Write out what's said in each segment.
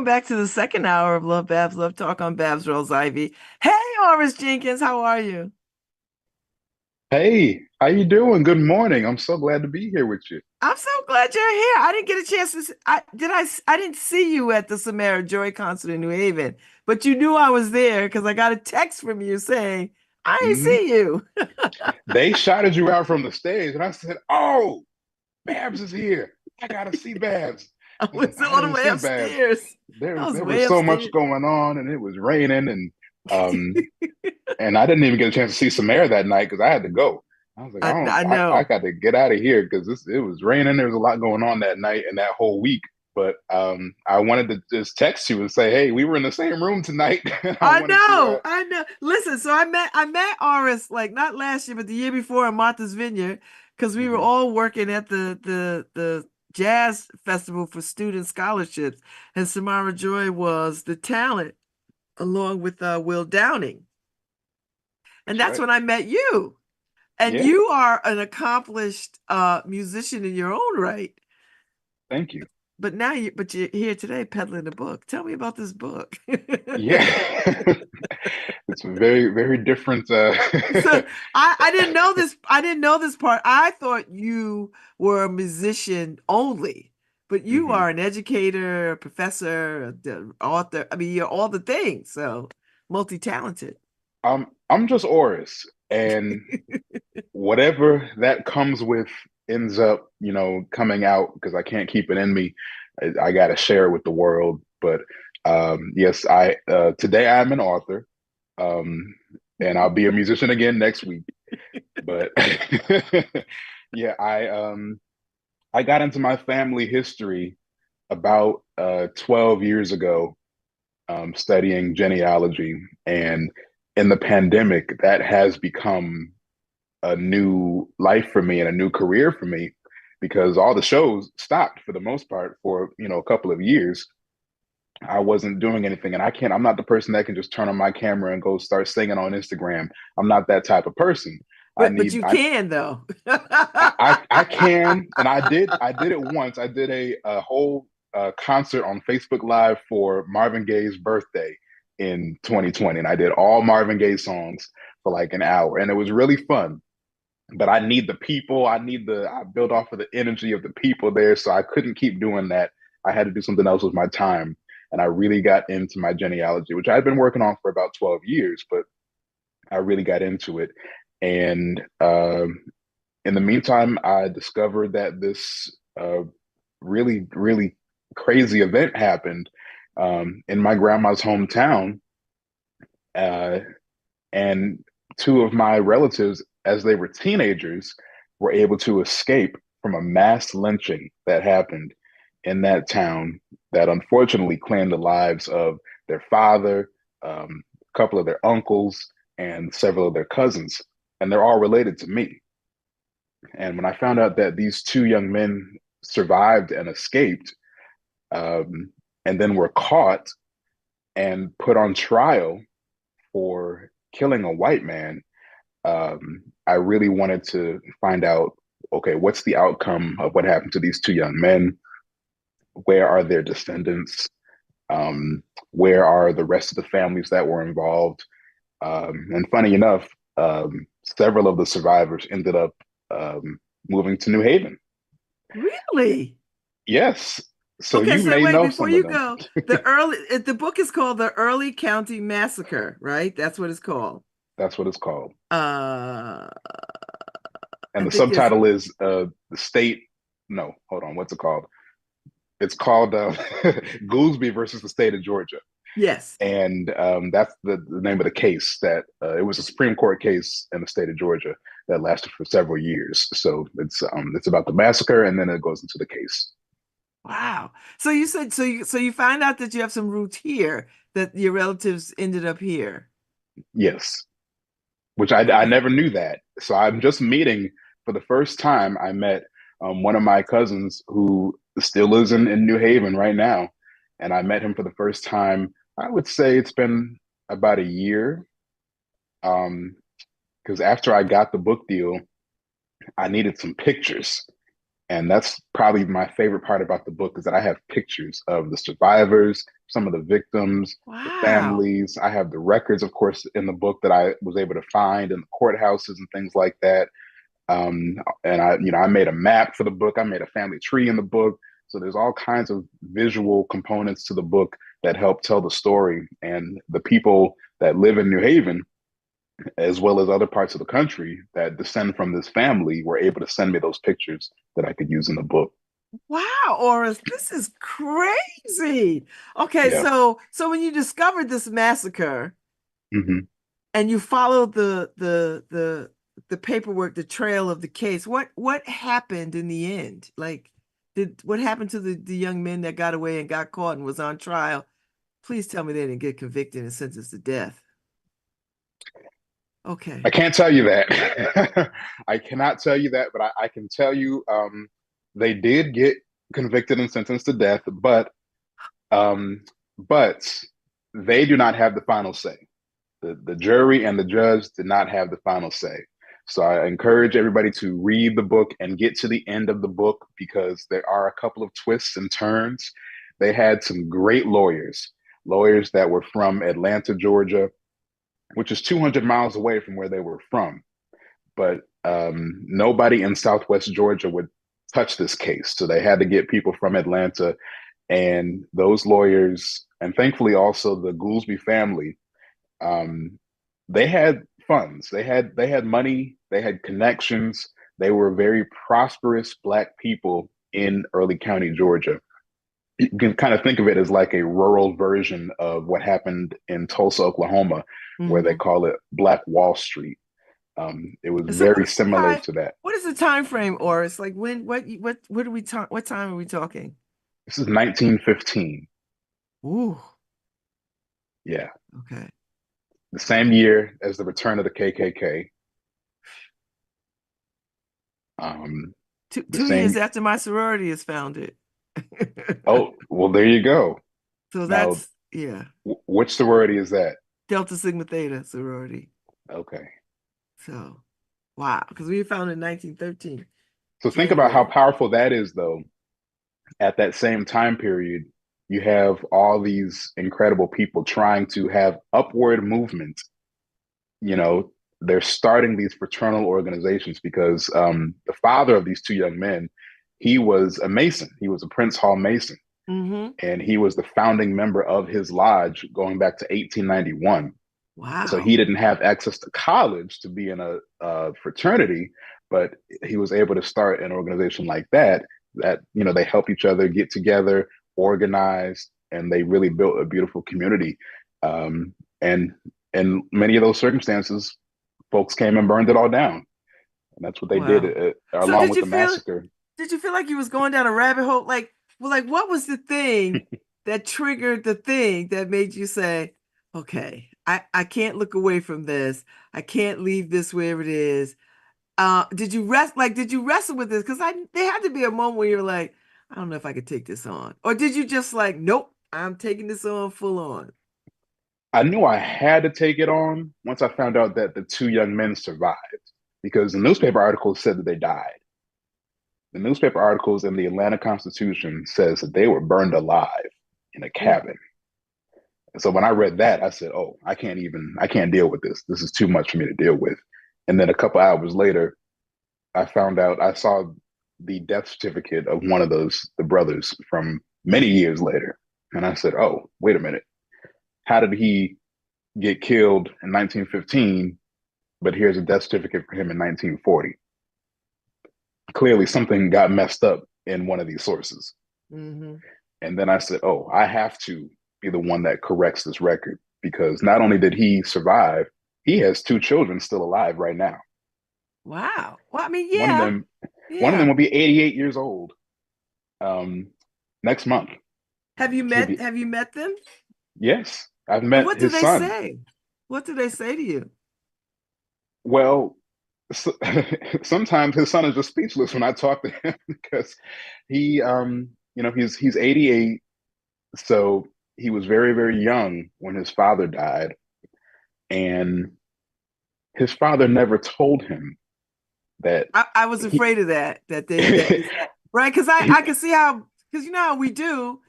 back to the second hour of Love Babz, Love Talk on Babz Rawls-Ivy. Hey, Orice Jenkins, how are you? Hey, how you doing? Good morning. I'm so glad to be here with you. I'm so glad you're here. I didn't get a chance to. I didn't see you at the Samara Joy concert in New Haven, but you knew I was there because I got a text from you saying I ain't hmm see you. They shouted you out from the stage, and I said, "Oh, Babs is here. I gotta see Babs." I I was like, was "I all the didn't way see Babs. upstairs. I There, was there was way so much upstairs. going on, and it was raining, um, and I didn't even get a chance to see Samara that night because I had to go. I was like, I I know. got to get out of here because it was raining. There was a lot going on that night and that whole week. But I wanted to just text you and say, hey, we were in the same room tonight. And I I wanted to, know, I know. Listen, so I met Oris like not last year, but the year before in Martha's Vineyard, because we were Mhm. all working at the jazz festival for student scholarships, and Samara Joy was the talent along with Will Downing, and That's that's right. when I met you. And Yeah, you are an accomplished musician in your own right. thank you. But you're here today peddling a book. Tell me about this book. Yeah. It's a very, very different. So I didn't know this. I didn't know this part. I thought you were a musician only, but you Mhm. are an educator, a professor, the author. I mean, you're all the things. So multi-talented. I'm just Orice, and whatever that comes with ends up, coming out because I can't keep it in me. I got to share it with the world. But yes, I today I'm an author, um, and I'll be a musician again next week. But yeah, I got into my family history about 12 years ago, studying genealogy. And in the pandemic, that has become a new life for me and a new career for me because all the shows stopped for the most part for, a couple of years. I wasn't doing anything, and I'm not the person that can just turn on my camera and go start singing on Instagram. I'm not that type of person. I But need, you can though. I can, and I did it once. I did a whole concert on Facebook Live for Marvin Gaye's birthday in 2020, and I did all Marvin Gaye songs for like an hour, and it was really fun. But I need the people. I built off of the energy of the people there, so I couldn't keep doing that. I had to do something else with my time, and I really got into my genealogy, which I'd been working on for about 12 years, but I really got into it. And in the meantime, I discovered that this really, really crazy event happened in my grandma's hometown. Uh, and two of my relatives, as they were teenagers, were able to escape from a mass lynching that happened in that town that unfortunately claimed the lives of their father, a couple of their uncles, and several of their cousins. And they're all related to me. And when I found out that these two young men survived and escaped, um, and then were caught and put on trial for killing a white man, I really wanted to find out, okay, what's the outcome of what happened to these two young men? Where are their descendants? Um, where are the rest of the families that were involved? And funny enough, several of the survivors ended up moving to New Haven. Really? Yes. So Okay, you so may wait, know before some of you them. go, the book is called The Early County Massacre, right? That's what it's called. That's what it's called. Uh, I And the think there's subtitle is the state. No, hold on. What's it called? It's called Goolsby versus the state of Georgia. yes. And that's the name of the case that it was a Supreme Court case in the state of Georgia that lasted for several years. So it's about the massacre, and then it goes into the case. Wow. So you said so you find out that you have some roots here, that your relatives ended up here. Yes, which I Okay. never knew that. So I'm just meeting for the first time. I met one of my cousins who still lives in New Haven right now, and I met him for the first time. I would say it's been about a year. Because after I got the book deal, I needed some pictures. And that's probably my favorite part about the book is that I have pictures of the survivors some of the victims, the Wow. families. I have the records, of course, in the book that I was able to find in the courthouses and things like that. And I made a map for the book. I made a family tree in the book. So there's all kinds of visual components to the book that help tell the story. And the people that live in New Haven, as well as other parts of the country that descend from this family, were able to send me those pictures that I could use in the book. Wow, Oris, this is crazy. Okay, Yeah. so when you discovered this massacre Hmm. and you followed the paperwork, the trail of the case, what happened in the end? Like, did what happened to the young men that got away and got caught and was on trial? Please tell me they didn't get convicted and sentenced to death. I Okay. can't tell you that. I cannot tell you that, but I can tell you they did get convicted and sentenced to death, um, but they do not have the final say. The jury and the judge did not have the final say. So I encourage everybody to read the book and get to the end of the book because there are a couple of twists and turns. They had some great lawyers, lawyers that were from Atlanta, Georgia, which is 200 miles away from where they were from. But nobody in Southwest Georgia would touch this case. So they had to get people from Atlanta, and those lawyers, and thankfully also the Goolsby family, um, they had funds, they had money, they had connections. They were very prosperous Black people in early county Georgia. You can kind of think of it as like a rural version of what happened in Tulsa, Oklahoma, where they Hmm. call it Black Wall Street. It was So very similar to that. what is the time frame, Oris? Like when what are we talk what time are we talking? This is 1915. Ooh, Yeah, okay. the same year as the return of the KKK. Um, Two the two same. years after my sorority is founded. Oh, well, there you go. So Now, that's yeah, which sorority is that? Delta Sigma Theta sorority. Okay. So wow, because we were founded in 1913, So think about how January. powerful that is, though. At that same time period, you have all these incredible people trying to have upward movement. You know, they're starting these fraternal organizations because the father of these two young men, he was a Mason. He was a Prince Hall Mason, Hmm. and he was the founding member of his lodge going back to 1891. So Wow. he didn't have access to college to be in a fraternity, but he was able to start an organization like that. That they help each other get together, organize, and they really built a beautiful community. And in many of those circumstances, folks came and burned it all down, and that's what they did, Wow. So along with the massacre. did you feel like you was going down a rabbit hole? Like what was the thing that triggered the thing that made you say, okay, I can't look away from this. I can't leave this where it is. Did you wrestle with this? Because I there had to be a moment where you're like, I don't know if I could take this on. Or did you just like, nope, I'm taking this on full on. I knew I had to take it on once I found out that the two young men survived because the newspaper articles said that they died. The newspaper articles in the Atlanta Constitution says that they were burned alive in a Mm. cabin. And so when I read that, I said, "Oh, I can't deal with this. This is too much for me to deal with." And then a couple hours later, I found out I saw the death certificate of one of the brothers from many years later, and I said, "Oh, wait a minute. How did he get killed in 1915? But here's a death certificate for him in 1940. Clearly, something got messed up in one of these sources." Hmm. And then I said, "Oh, I have to be the one that corrects this record because not only did he survive, he has two children still alive right now. Wow. Well, I mean, One of yeah, them, one of them yeah. will be 88 years old um, next month. He'll be Have you met them? Yes. I've And met what do his they son. say? What do they say to you? Well, so, sometimes his son is just speechless when I talk to him because he's 88, so he was very very young when his father died, and his father never told him that I was he, afraid of that, that they that is that right? Because I he can see how because you know how we do.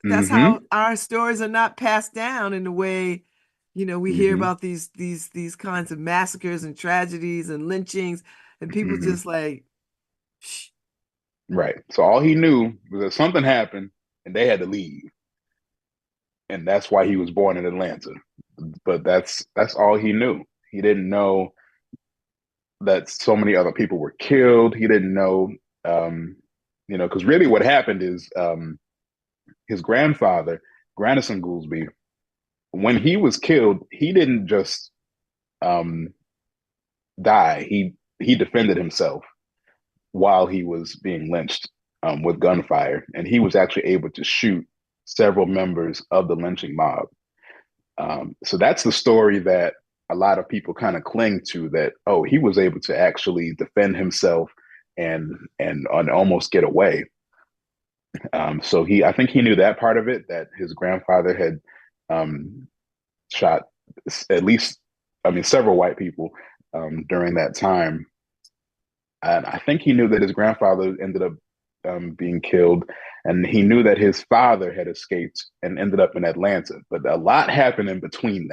that's Mm-hmm. how our stories are not passed down in the way, we hear Mm-hmm. about these kinds of massacres and tragedies and lynchings, and people Mm-hmm. just like, shh. Right. So all he knew was that something happened and they had to leave. And that's why he was born in Atlanta. But that's all he knew. He didn't know that so many other people were killed. He didn't know, because really what happened is his grandfather, Grandison Goolsby, when he was killed, he didn't just um, die. He defended himself while he was being lynched with gunfire, and he was actually able to shoot several members of the lynching mob. So that's the story that a lot of people kind of cling to. That oh, he was able to actually defend himself and almost get away. So I think he knew that part of it, that his grandfather had um, shot at least, I mean, several white people during that time. And I think he knew that his grandfather ended up being killed, and he knew that his father had escaped and ended up in Atlanta. But a lot happened in between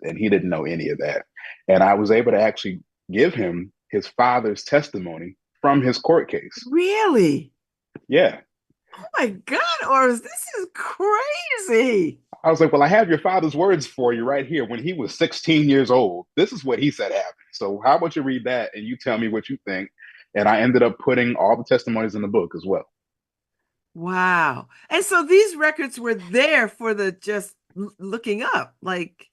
and he didn't know any of that. And I was able to actually give him his father's testimony from his court case. Really? Yeah. Oh my God, Oris, this is crazy. I was like, well, I have your father's words for you right here. When he was 16 years old, this is what he said happened. So how about you read that and you tell me what you think? And I ended up putting all the testimonies in the book as well. Wow. And so these records were there for the just looking up. Like,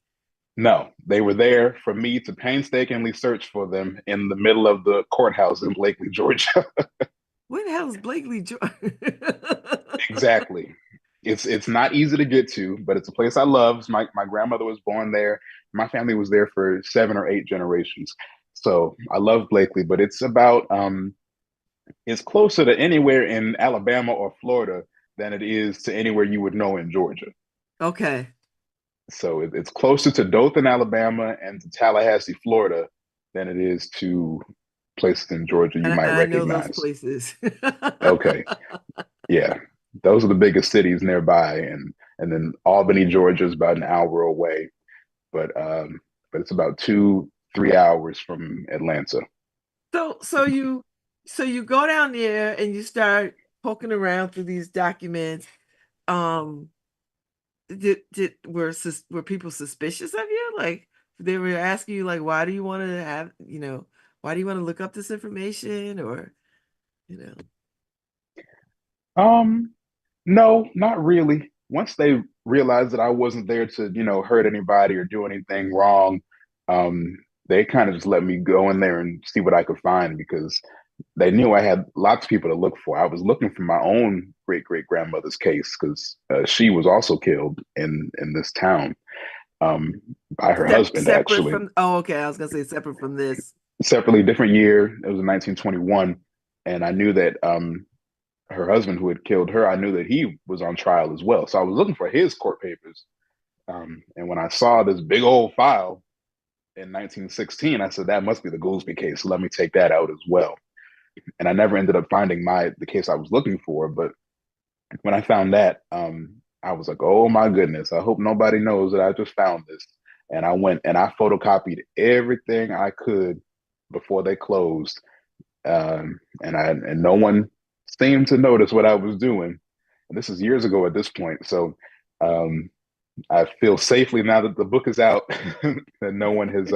No, they were there for me to painstakingly search for them in the middle of the courthouse in Blakely, Georgia. what the hell is Blakely George? Exactly. It's not easy to get to, but it's a place I love. My grandmother was born there. My family was there for 7 or 8 generations. So I love Blakely, but it's closer to anywhere in Alabama or Florida than it is to anywhere you would know in Georgia. Okay. So it's closer to Dothan, Alabama, and to Tallahassee, Florida, than it is to places in Georgia you And might I know those recognize. places. Okay, yeah, those are the biggest cities nearby, and then Albany, Georgia is about an hour away, but it's about 2 3 hours from Atlanta. So you go down there and you start poking around through these documents. Um, were people suspicious of you? Like they were asking you like, why do you want to why do you want to look up this information or you know? Um, no, not really. Once they realized that I wasn't there to, hurt anybody or do anything wrong, um, they kind of just let me go in there and see what I could find because they knew I had lots of people to look for. I was looking for my own great great grandmother's case because she was also killed in this town um, by her husband, Separate actually. from, oh, okay, I was gonna say separate from this. Separately, different year. It was in 1921, and I knew that her husband, who had killed her, I knew that he was on trial as well. So I was looking for his court papers. And when I saw this big old file in 1916, I said that must be the Goolsby case. So let me take that out as well. And I never ended up finding the case I was looking for. But when I found that, I was like, oh my goodness, I hope nobody knows that I just found this. And I went and I photocopied everything I could before they closed. And no one seemed to notice what I was doing. And this is years ago at this point. So um, I feel safely now that the book is out that no one has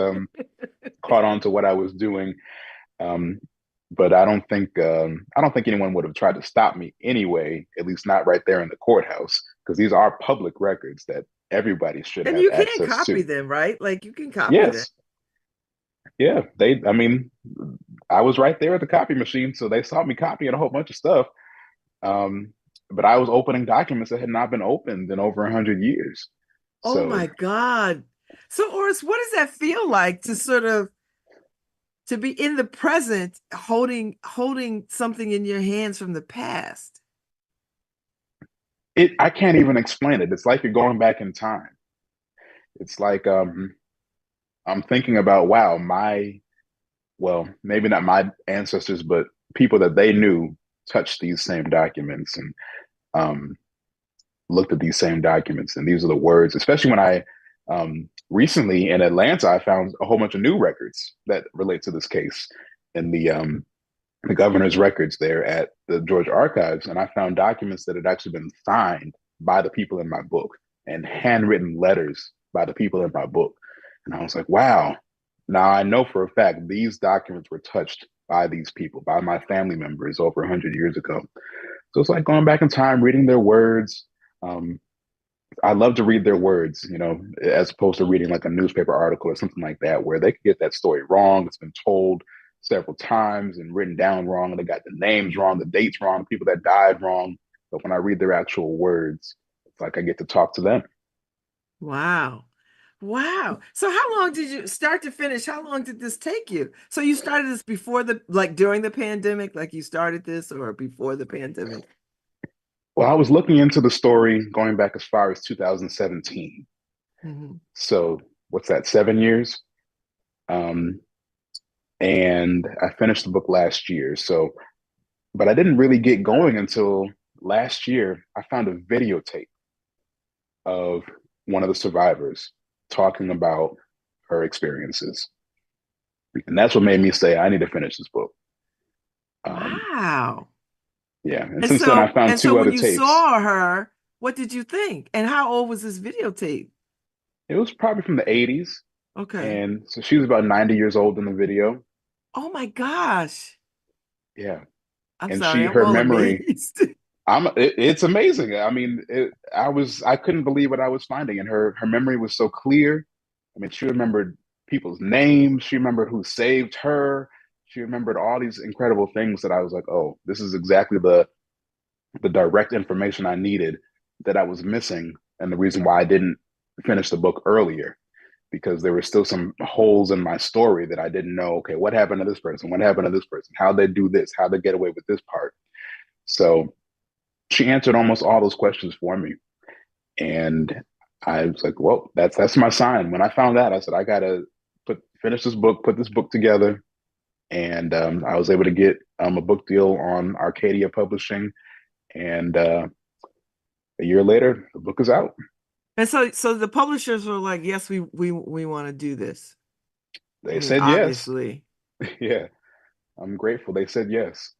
caught on to what I was doing. Um, but I don't think anyone would have tried to stop me anyway, at least not right there in the courthouse, because these are public records that everybody should And have you can access copy to. them, right? Like you can copy them. Yes. Yeah. I mean, I was right there at the copy machine, so they saw me copying a whole bunch of stuff. Um, but I was opening documents that had not been opened in over 100 years. Oh So my God. So, Oris, what does that feel like to sort of to be in the present, holding something in your hands from the past? I can't even explain it. It's like you're going back in time. It's like I'm thinking about, wow, well, maybe not my ancestors, but people that they knew touched these same documents. And um, looked at these same documents, and these are the words. Especially when I recently in Atlanta, I found a whole bunch of new records that relate to this case in the governor's records there at the Georgia Archives, and I found documents that had actually been signed by the people in my book and handwritten letters by the people in my book. And I was like, wow. Now I know for a fact these documents were touched by these people, by my family members over 100 years ago. So it's like going back in time, reading their words. Um, I love to read their words, as opposed to reading like a newspaper article or something like that, where they could get that story wrong. It's been told several times and written down wrong, and they got the names wrong, the dates wrong, the people that died wrong. But when I read their actual words, it's like I get to talk to them. Wow. Wow. So how long did you start to finish? How long did this take you? So you started this before like during the pandemic, like you started this or before the pandemic? Well, I was looking into the story going back as far as 2017. Mhm. So what's that, 7 years? Um, and I finished the book last year. So, but I didn't really get going until last year. I found a videotape of one of the survivors talking about her experiences. And that's what made me say, I need to finish this book. Um, Wow. yeah. And And since then, I so found and so two when other you tapes. saw her, what did you think? And how old was this videotape? It was probably from the 80s. Okay. And so she was about 90 years old in the video. Oh my gosh. Yeah. I'm And sorry, I'm her all memory, amazed. it's amazing. I mean, I couldn't believe what I was finding. And her memory was so clear. I mean, she remembered people's names. She remembered who saved her. She remembered all these incredible things that I was like, oh, this is exactly the direct information I needed that I was missing, and the reason why I didn't finish the book earlier, because there were still some holes in my story that I didn't know. Okay, what happened to this person? What happened to this person? How they do this? How they get away with this part? So she answered almost all those questions for me, and I was like, well, that's my sign. When I found that, I said, I gotta finish this book, put this book together, and I was able to get a book deal on Arcadia Publishing, and a year later, the book is out. And so the publishers were like, yes, we want to do this. I They mean, said yes. obviously. Yeah, I'm grateful. They said yes.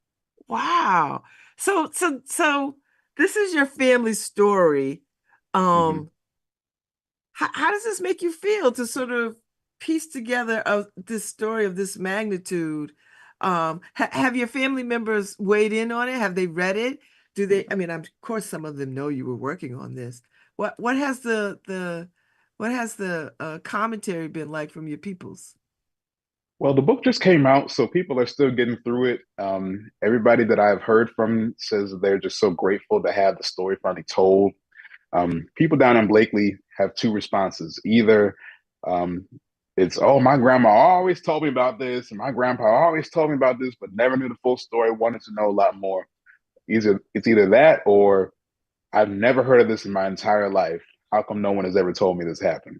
Wow. So this is your family story. Hmm. Um, how does this make you feel to sort of piece together this story of this magnitude? Have your family members weighed in on it? Have they read it? Do they, I mean, of course some of them know you were working on this. What has the commentary been like from your peoples? Well, the book just came out, so people are still getting through it. Everybody that I've heard from says they're just so grateful to have the story finally told. People down in Blakely have two responses. Either um, it's, oh, my grandma always told me about this, and my grandpa always told me about this, but never knew the full story, wanted to know a lot more. It's either that, or I've never heard of this in my entire life. How come no one has ever told me this happened?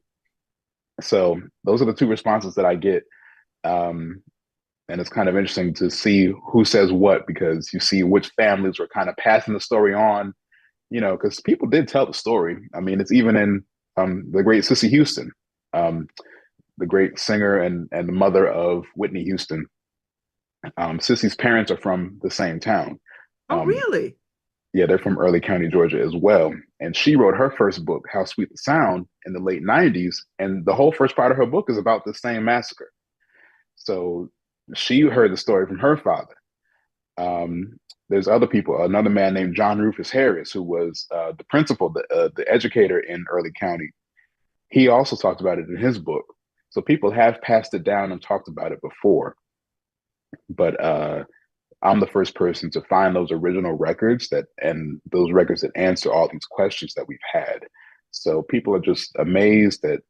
So those are the two responses that I get. Um, and it's kind of interesting to see who says what, because you see which families were kind of passing the story on, because people did tell the story. I mean, it's even in the great Cissy Houston, um, the great singer and the mother of Whitney Houston. Cissy's parents are from the same town. Oh, Um, really? yeah, they're from Early County, Georgia as well. And she wrote her first book, How Sweet the Sound, in the late 90s. And the whole first part of her book is about the same massacre. So she heard the story from her father. Um, there's other people, another man named John Rufus Harris, who was the principal, the educator in Early County. He also talked about it in his book. So people have passed it down and talked about it before. But I'm the first person to find those original records and those records that answer all these questions that we've had. So people are just amazed at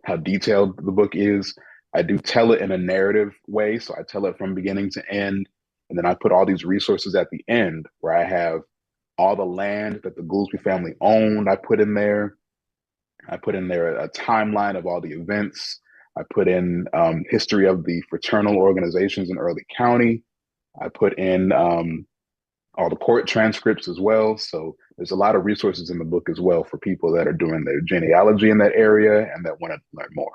how detailed the book is. I do tell it in a narrative way, so I tell it from beginning to end, and then I put all these resources at the end where I have all the land that the Goolsby family owned. I put in there a timeline of all the events. I put in history of the fraternal organizations in Early County. I put in all the court transcripts as well. So there's a lot of resources in the book as well for people that are doing their genealogy in that area and that want to learn more.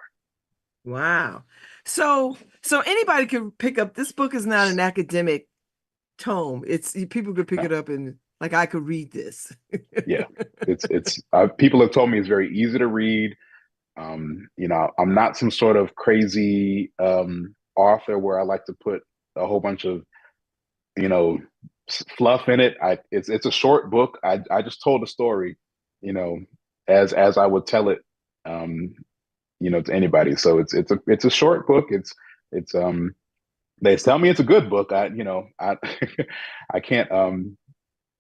Wow. So anybody can pick up this book is not an academic tome. It's people could pick No, it up and like I could read this. yeah, it's people have told me it's very easy to read. I'm not some sort of crazy author where I like to put a whole bunch of you know fluff in it. It's a short book. I just told a story, you know, as I would tell it, um, to anybody. So it's a short book. It's they tell me it's a good book. I I can't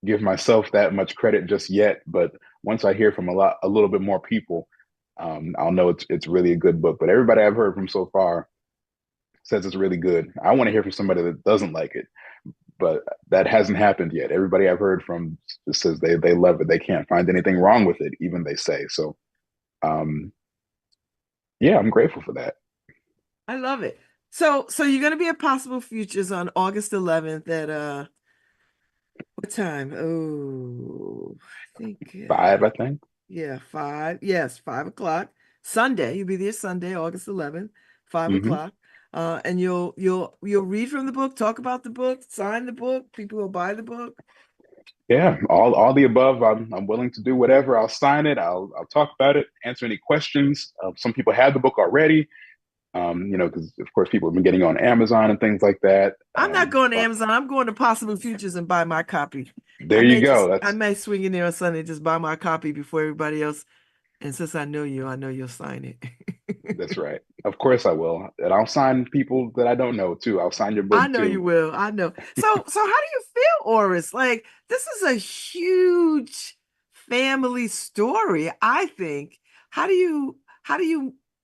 give myself that much credit just yet, but once I hear from a little bit more people, I'll know it's really a good book. But everybody I've heard from so far says it's really good. I want to hear from somebody that doesn't like it, but that hasn't happened yet. Everybody I've heard from says they love it. They can't find anything wrong with it, even they say. So, um, yeah, I'm grateful for that. I love it. So you're gonna be at Possible Futures on August 11th at what time? Oh, I think Five, I think. yeah, five. Yes, 5 o'clock. Sunday. You'll be there Sunday, August 11th, five Hmm. o'clock. And you'll read from the book, talk about the book, sign the book. People will buy the book. Yeah, all the above. I'm willing to do whatever. I'll sign it. I'll talk about it. Answer any questions. Some people have the book already. Because of course people have been getting on Amazon and things like that. I'm not going to Amazon. I'm going to Possible Futures and buy my copy. There you go. I That's may swing in there on Sunday, just buy my copy before everybody else. And since I know you, I know you'll sign that's it. right. Of course I will, and I'll sign people that I don't know too. I'll sign your book I know you too. will. I know. So how do you feel, Oris? Like this is a huge family story, I think. How do you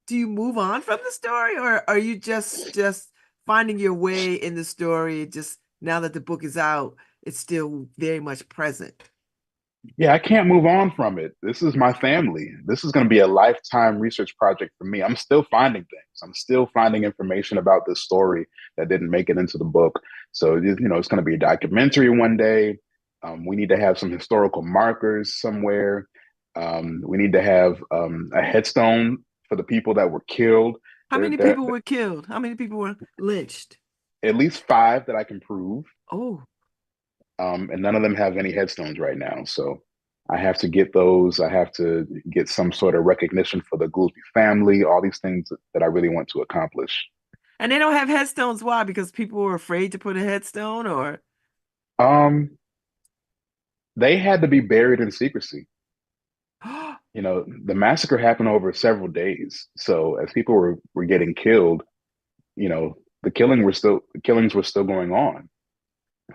do you move on from the story or are you just finding your way in the story just now that the book is out, it's still very much present? Yeah, I can't move on from it. This is my family. This is going to be a lifetime research project for me. I'm still finding things. I'm still finding information about this story that didn't make it into the book. So, it's going to be a documentary one day. We need to have some historical markers somewhere. We need to have a headstone for the people that were killed. How many There, people were killed? How many people were lynched? at least five that I can prove. Oh, And none of them have any headstones right now. So I have to get those. I have to get some sort of recognition for the Goolsby family, all these things that I really want to accomplish. and they don't have headstones. Why? Because people were afraid to put a headstone or Um, they had to be buried in secrecy. The massacre happened over several days. So as people were getting killed, the killings were still going on.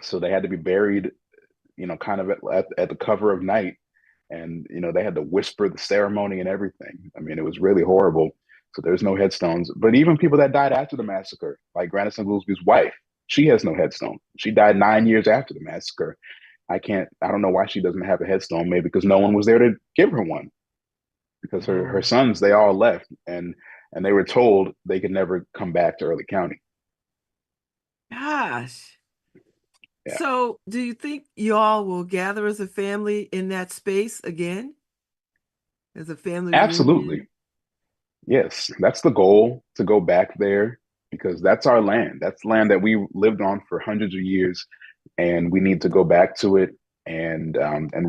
So they had to be buried, kind of at the cover of night. And, they had to whisper the ceremony and everything. I mean, it was really horrible. So there's no headstones. But even people that died after the massacre, like Grandison Goolsby's wife, she has no headstone. She died 9 years after the massacre. I don't know why she doesn't have a headstone, maybe because no one was there to give her one. Because her oh sons, they all left and they were told they could never come back to Early County. gosh. Yeah, So do you think y'all will gather as a family in that space again? As a family absolutely. reunion? Yes, that's the goal to go back there because that's our land. That's land that we lived on for hundreds of years, and we need to go back to it and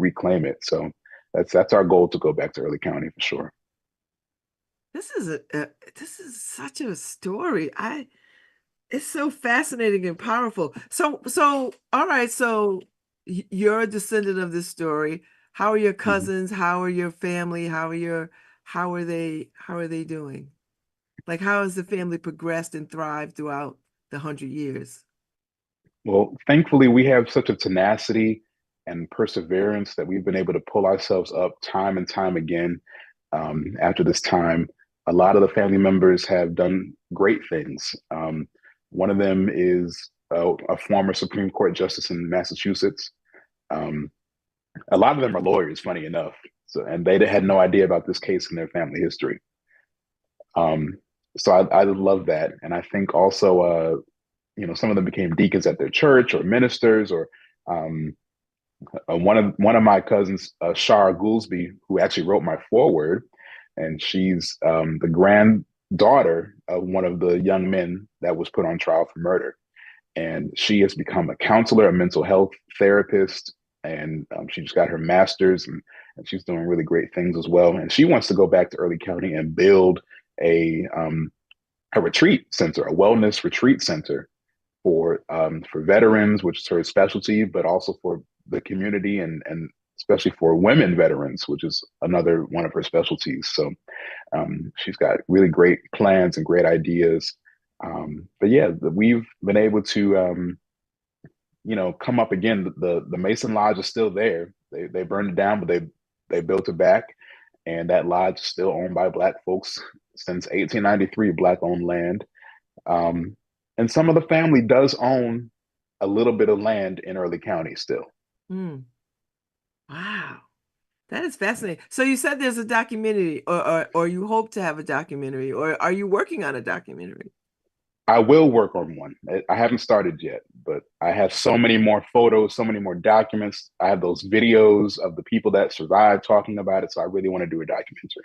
reclaim it. So that's our goal to go back to Early County for sure. This is such a story. I It's so fascinating and powerful. So all right, so you're a descendant of this story. How are your Mhm. cousins? How are your family? How are they doing? Like how has the family progressed and thrived throughout the 100 years? Well, thankfully, we have such a tenacity and perseverance that we've been able to pull ourselves up time and time again. After this time, a lot of the family members have done great things. One of them is a former Supreme Court justice in Massachusetts. Um, a lot of them are lawyers, funny enough. So, and they had no idea about this case in their family history. Um, so I love that, and I think also, some of them became deacons at their church or ministers, or um, One of my cousins, Shara Goolsby, who actually wrote my foreword, and she's the granddaughter of one of the young men that was put on trial for murder. And she has become a counselor, a mental health therapist, and she just got her master's, and she's doing really great things as well. And she wants to go back to Early County and build a retreat center, a wellness retreat center for veterans, which is her specialty, but also for the community and especially for women veterans, which is another one of her specialties. So she's got really great plans and great ideas. But yeah, we've been able to come up again. The Mason Lodge is still there. They burned it down, but they built it back, and that lodge is still owned by Black folks since 1893. Black owned land. Um, and some of the family does own a little bit of land in Early County still. Hmm. Wow. That is fascinating. So you said there's a documentary, or you hope to have a documentary, or are you working on a documentary? I will work on one. I haven't started yet, but I have so many more photos, so many more documents. I have those videos of the people that survived talking about it. So I really want to do a documentary.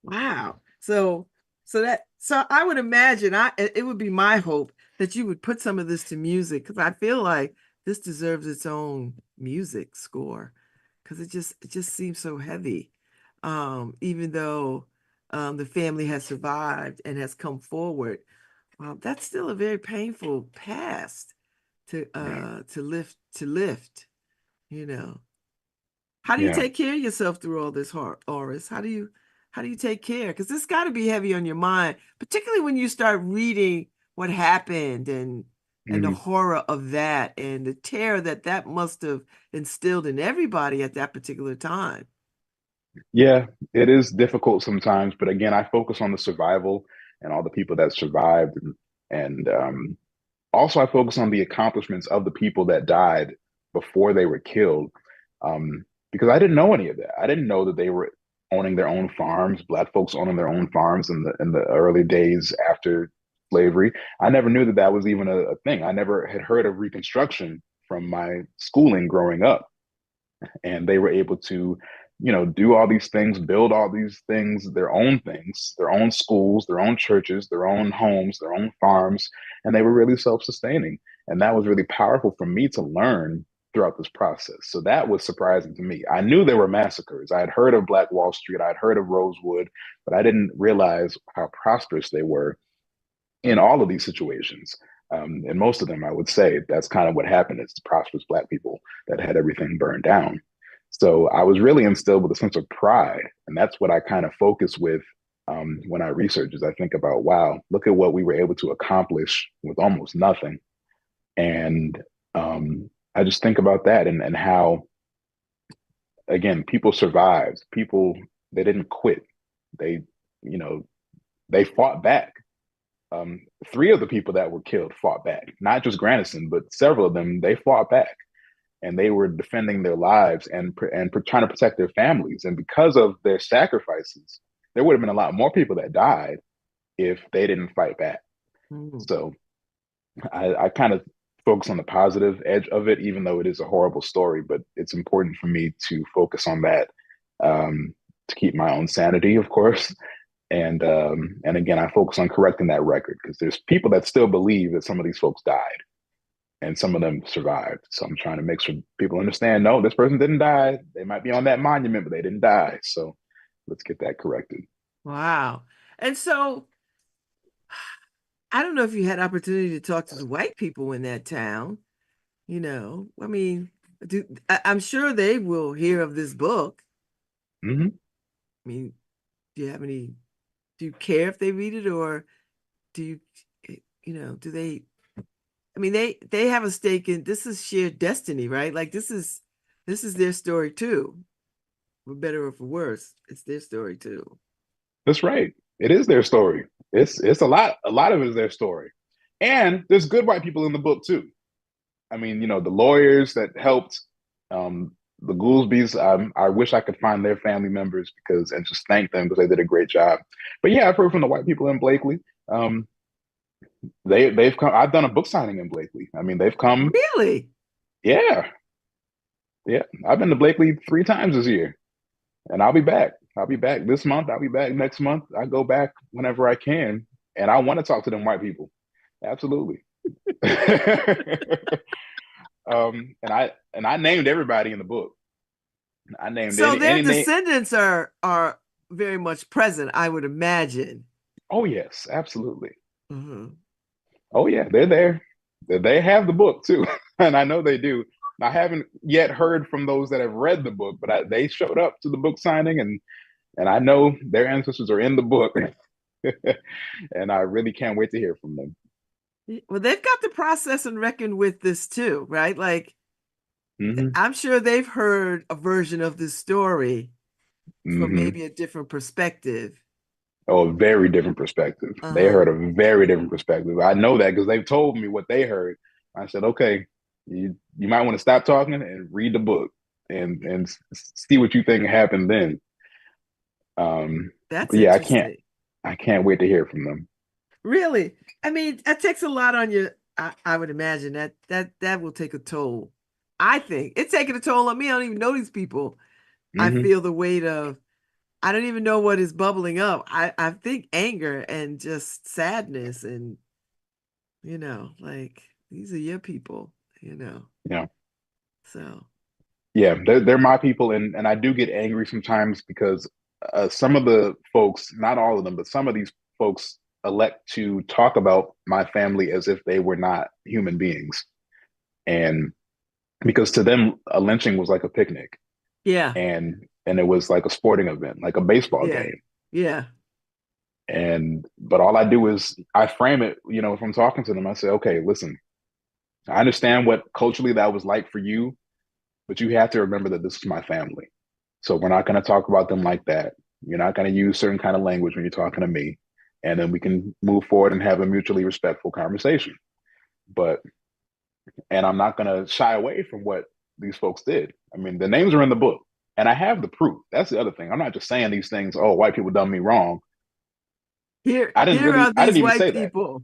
Wow. So I would imagine it would be my hope that you would put some of this to music, because I feel like this deserves its own music score, because it just seems so heavy. Even though the family has survived and has come forward, that's still a very painful past Yeah. to lift, you know. How do you Yeah. take care of yourself through all this, Oris? How do you take care? Because this got to be heavy on your mind, particularly when you start reading what happened and the Mhm. horror of that and the terror that that must have instilled in everybody at that particular time. Yeah, it is difficult sometimes, but again, I focus on the survival and all the people that survived, and also I focus on the accomplishments of the people that died before they were killed, because I didn't know any of that. I didn't know that they were owning their own farms, Black folks owning their own farms in the early days after slavery. I never knew that that was even a thing. I never had heard of Reconstruction from my schooling growing up, and they were able to do all these things, build all these things, their own schools, their own churches, their own homes, their own farms, and they were really self-sustaining. And that was really powerful for me to learn throughout this process. So that was surprising to me. I knew there were massacres. I had heard of Black Wall Street, I'd heard of Rosewood, but I didn't realize how prosperous they were in all of these situations. And most of them, I would say, that's kind of what happened. It's the prosperous Black people that had everything burned down. So I was really instilled with a sense of pride, and that's what I kind of focus with when I research. Is I think about, wow, look at what we were able to accomplish with almost nothing, and I just think about that and how, again, people survived. People, they didn't quit. They, you know, they fought back. Three of the people that were killed fought back, not just Grandison, but several of them. They fought back, and they were defending their lives and trying to protect their families. And because of their sacrifices, there would have been a lot more people that died if they didn't fight back. Mm. So I kind of focus on the positive edge of it, even though it is a horrible story. But it's important for me to focus on that, to keep my own sanity, of course. And again, I focus on correcting that record because there's people that still believe that some of these folks died and some of them survived. So I'm trying to make sure people understand, no, this person didn't die. They might be on that monument, but they didn't die. So let's get that corrected. Wow. And so I don't know if you had opportunity to talk to the white people in that town. I mean, I'm sure they will hear of this book. Hmm. I mean, do you have any, do you care if they read it, or do you, do they, I mean, they have a stake in this is shared destiny, right? Like this is their story too. For better or for worse, it's their story too. That's right. It is their story. It's a lot. A lot of it is their story, and there's good white people in the book too. I mean, the lawyers that helped, the Goolsbys. I wish I could find their family members because and just thank them because they did a great job. But yeah, I've heard from the white people in Blakely. Um, they've come. I've done a book signing in Blakely. I mean, they've come. Really? Yeah, Yeah, I've been to Blakely 3 times this year, and I'll be back. I'll be back this month. I'll be back next month. I go back whenever I can, and I want to talk to them white people. Absolutely. And I named everybody in the book. I named So their any name. descendants are very much present, I would imagine. Oh yes, absolutely. Mhm. Oh yeah, they're there. They have the book too, and I know they do. I haven't yet heard from those that have read the book, but they showed up to the book signing, and I know their ancestors are in the book, and I really can't wait to hear from them. Well, they've got to process and reckon with this too, right? Like, Hmm. I'm sure they've heard a version of this story from Hmm. maybe a different perspective. Oh, a very different perspective. They Uh-huh. heard a very different perspective. I know that because they've told me what they heard. I said, okay, you might want to stop talking and read the book and see what you think happened then. That's But yeah, interesting. I can't wait to hear from them. Really? I mean, that takes a lot on you. I would imagine that will take a toll. I think it's taking a toll on me. I don't even know these people. I Hmm. feel the weight of, I don't even know what is bubbling up. I think anger and just sadness and, like these are your people. Yeah, So, yeah, they're my people, and I do get angry sometimes because some of the folks, not all of them, but some of these folks elect to talk about my family as if they were not human beings, and because to them a lynching was like a picnic, yeah, and it was like a sporting event, like a baseball yeah, game. yeah. And but all I do is I frame it, if I'm talking to them, I say, okay, listen, I understand what culturally that was like for you, but you have to remember that this is my family. So we're not going to talk about them like that. You're not going to use certain kind of language when you're talking to me. And then we can move forward and have a mutually respectful conversation. But, and I'm not going to shy away from what these folks did. I mean, the names are in the book and I have the proof. That's the other thing. I'm not just saying these things, oh, white people done me wrong. Here are I these didn't even white say that. people.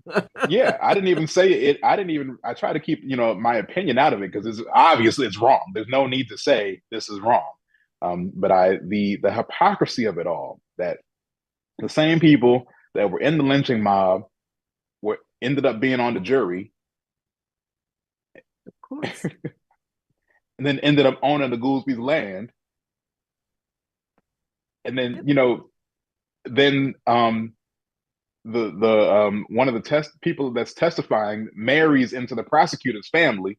Yeah, I didn't even say it. I try to keep, my opinion out of it because it's obviously it's wrong. There's no need to say this is wrong. But the hypocrisy of it all, that the same people that were in the lynching mob were ended up being on the jury Of course. and then ended up owning the Goolsby's land. And then, Yep. then the one of the test people that's testifying marries into the prosecutor's family.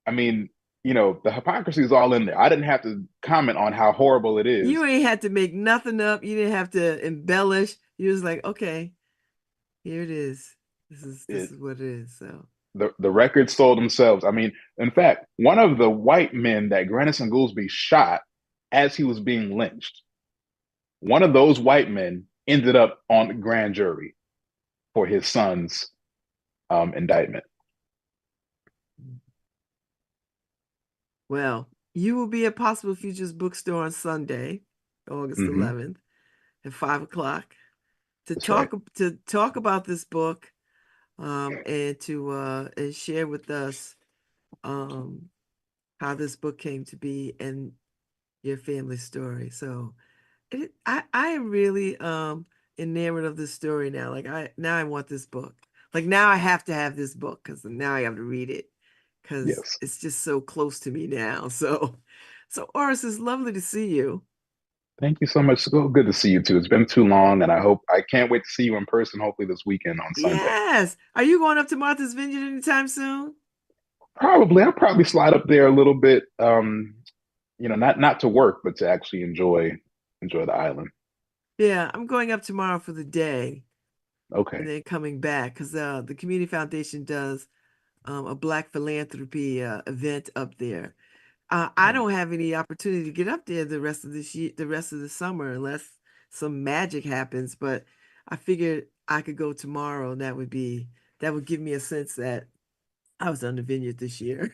I mean, the hypocrisy is all in there. I didn't have to comment on how horrible it is. You ain't had to make nothing up. You didn't have to embellish. You was like, okay, here it is. This It is what it is. So the records sold themselves. I mean, in fact, one of the white men that Grandison Goolsby shot as he was being lynched, one of those white men ended up on the grand jury for his son's indictment. well, you will be at Possible Futures Bookstore on Sunday, August Hmm. 11th at 5 o'clock to That's right. talk about this book, and to and share with us um how this book came to be and your family story. So I am really enamored of this story now. Like I want this book. Like now I have to have this book because now I have to read it because Yes. it's just so close to me now. So Orice, it's lovely to see you. Thank you so much. So good to see you too. It's been too long, and I can't wait to see you in person. Hopefully this weekend on Sunday. Yes. Are you going up to Martha's Vineyard anytime soon? Probably, I'll probably slide up there a little bit. Not to work, but to actually enjoy the island. Yeah, I'm going up tomorrow for the day and Okay. then coming back because the Community Foundation does a Black philanthropy event up there. I Oh, don't have any opportunity to get up there the rest of this year, the rest of the summer, unless some magic happens. But I figured I could go tomorrow, and that would give me a sense that I was on the vineyard this year.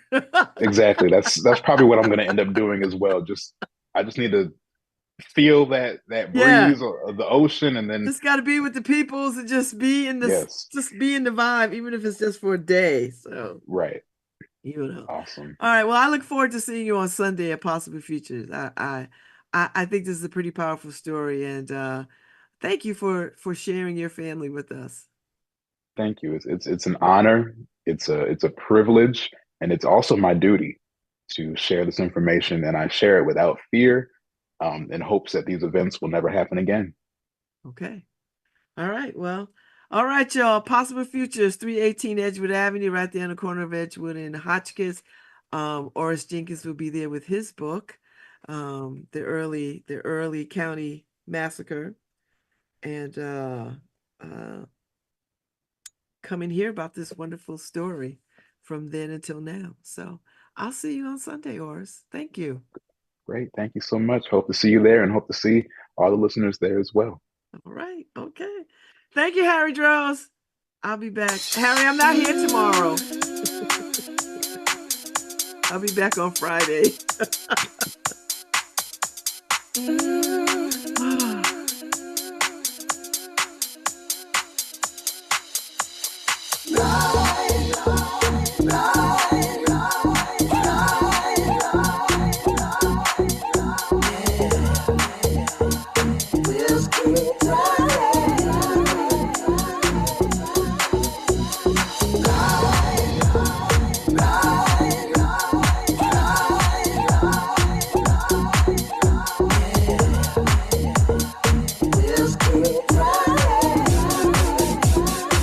exactly. That's probably what I'm going to end up doing as well. I just need to feel that Yeah, breeze of the ocean, and then just got to be with the peoples and yes, just be in the vibe, even if it's just for a day. So right. You know. Awesome. All right. Well, I look forward to seeing you on Sunday at Possible Futures. I think this is a pretty powerful story, and thank you for sharing your family with us. Thank you. It's an honor. It's a privilege, and it's also my duty to share this information, and I share it without fear, in hopes that these events will never happen again. Okay. All right. Well, all right, y'all. Possible Futures, 318 Edgewood Avenue, right there on the corner of Edgewood and Hotchkiss. Orice Jenkins will be there with his book, the early county massacre, and come and hear about this wonderful story from then until now. So I'll see you on Sunday, Orice. Thank you. Great. Thank you so much. Hope to see you there, and hope to see all the listeners there as well. All right. Okay. Thank you, Harry Droz. I'll be back. Harry, I'm not here tomorrow. I'll be back on Friday.